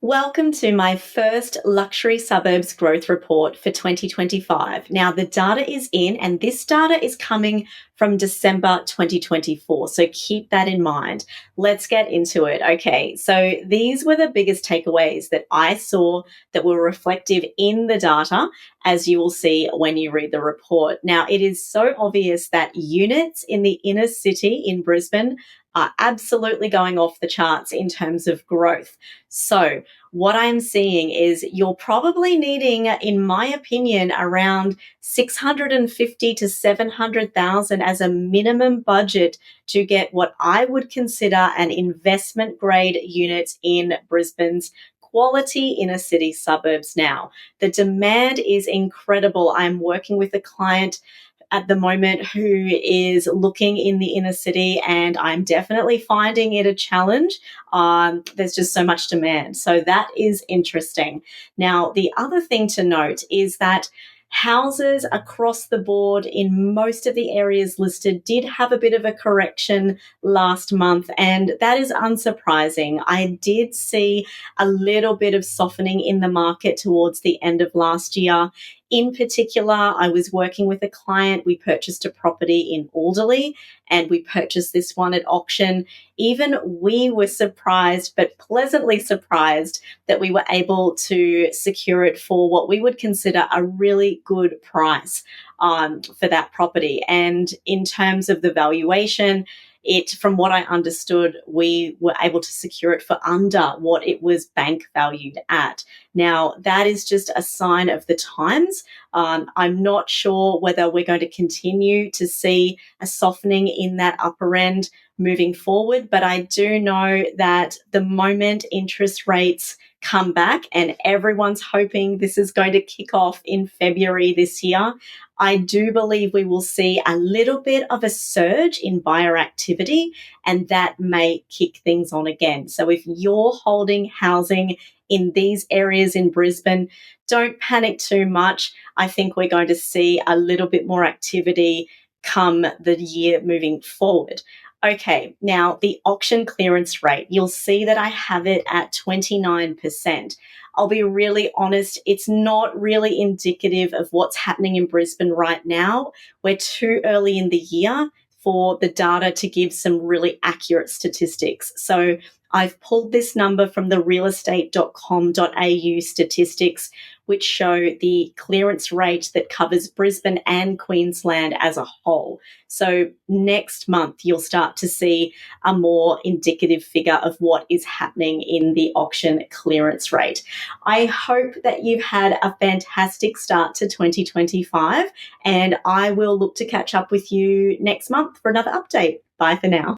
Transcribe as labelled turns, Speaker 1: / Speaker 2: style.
Speaker 1: Welcome to my first luxury suburbs growth report for 2025. Now, the data is in, and this data is coming from December 2024. So keep that in mind. Let's get into it. Okay, so these were the biggest takeaways that I saw that were reflective in the data, as you will see when you read the report. Now, it is so obvious that units in the inner city in Brisbane are absolutely going off the charts in terms of growth. So, what I'm seeing is you're probably needing, in my opinion, around 650 to 700,000 as a minimum budget to get what I would consider an investment grade unit in Brisbane's quality inner city suburbs now. The demand is incredible. I'm working with a client at the moment who is looking in the inner city, and I'm definitely finding it a challenge. There's just so much demand. So that is interesting. Now, the other thing to note is that houses across the board in most of the areas listed did have a bit of a correction last month, and that is unsurprising. I did see a little bit of softening in the market towards the end of last year. In particular, I was working with a client. We purchased a property in Alderley and we purchased this one at auction. Even we were surprised, but pleasantly surprised, that we were able to secure it for what we would consider a really good price for that property. And in terms of the valuation, from what I understood, we were able to secure it for under what it was bank valued at. Now, that is just a sign of the times. I'm not sure whether we're going to continue to see a softening in that upper end moving forward, but I do know that the moment interest rates come back, and everyone's hoping this is going to kick off in February this year, I do believe we will see a little bit of a surge in buyer activity, and that may kick things on again. So if you're holding housing in these areas in Brisbane, don't panic too much. I think we're going to see a little bit more activity come the year moving forward. Okay, now the auction clearance rate, you'll see that I have it at 29%. I'll be really honest, it's not really indicative of what's happening in Brisbane right now. We're too early in the year for the data to give some really accurate statistics. So I've pulled this number from the realestate.com.au statistics, which show the clearance rate that covers Brisbane and Queensland as a whole. So next month, you'll start to see a more indicative figure of what is happening in the auction clearance rate. I hope that you've had a fantastic start to 2025, and I will look to catch up with you next month for another update. Bye for now.